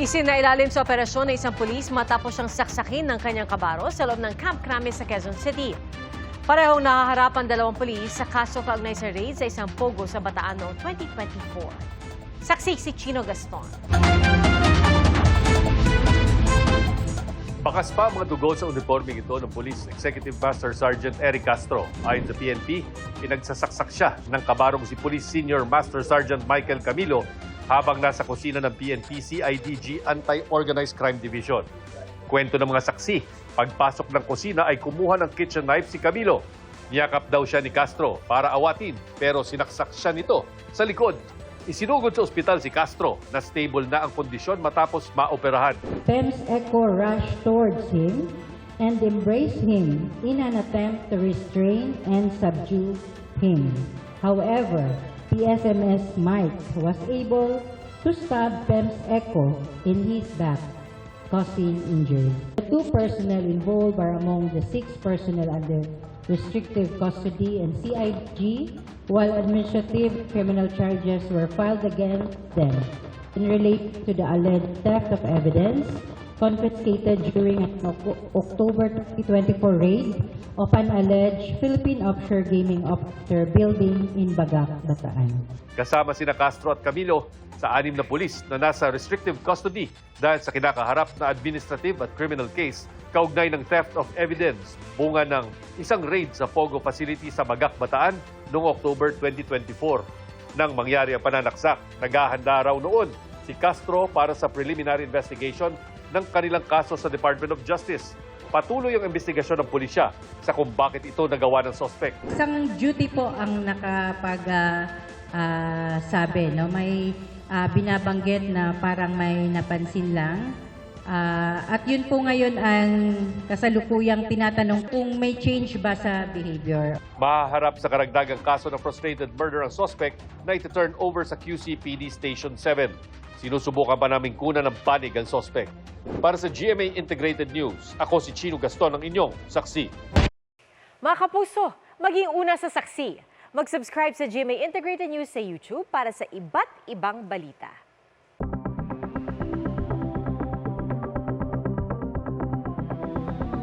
Isinailalim sa operasyon ng isang pulis matapos siyang saksakin ng kanyang kabaro sa loob ng Camp Crame sa Quezon City. Parehong nahaharap ang dalawang pulis sa kaso kaugnay sa raid sa isang pogo sa Bataan noong 2024. Saksi si Chino Gaston. Bakas pa ang mga dugo sa uniforming ito ng Police Executive Master Sergeant Eric Castro. Ayon sa PNP, pinagsasaksak siya ng kabarong si Police Senior Master Sergeant Michael Camilo habang nasa kusina ng PNP CIDG Anti-Organized Crime Division. Kwento ng mga saksi, pagpasok ng kusina ay kumuha ng kitchen knife si Camilo. Niyakap daw siya ni Castro para awatin pero sinaksak siya nito sa likod. Isinugod sa ospital si Castro na stable na ang kondisyon matapos maoperahan. Pems Echo rushed towards him and embraced him in an attempt to restrain and subdue him. However, PSMS Mike was able to stab Pems Echo in his back, causing injury. The two personnel involved are among the 6 personnel under restrictive custody and CIG, while administrative criminal charges were filed against them in relation to the alleged theft of evidence confiscated during an October 2024 raid of an alleged Philippine offshore gaming operator building in Bagac, Bataan. Kasama sina Castro at Camilo sa 6 na pulis na nasa restrictive custody dahil sa kinakaharap na administrative at criminal case kaugnay ng theft of evidence bunga ng isang raid sa Pogo facility sa Bagac, Bataan noong October 2024. Nang mangyari ang pananaksak, naghahanda raw noon si Castro para sa preliminary investigation ng kanilang kaso sa Department of Justice. Patuloy ang investigasyon ng pulisya sa kung bakit ito nagawa ng suspect. Isang duty po ang sabi, no? May binabanggit na parang may napansin lang. At yun po ngayon ang kasalukuyang tinatanong kung may change ba sa behavior. Mahaharap sa karagdagang kaso ng frustrated murder ang suspect na iti-turn over sa QCPD Station 7. Sinusubukan pa namin kunan ng panig ang suspect. Para sa GMA Integrated News, ako si Chino Gaston, ang inyong saksi. Mga kapuso, maging una sa saksi. Mag-subscribe sa GMA Integrated News sa YouTube para sa iba't ibang balita.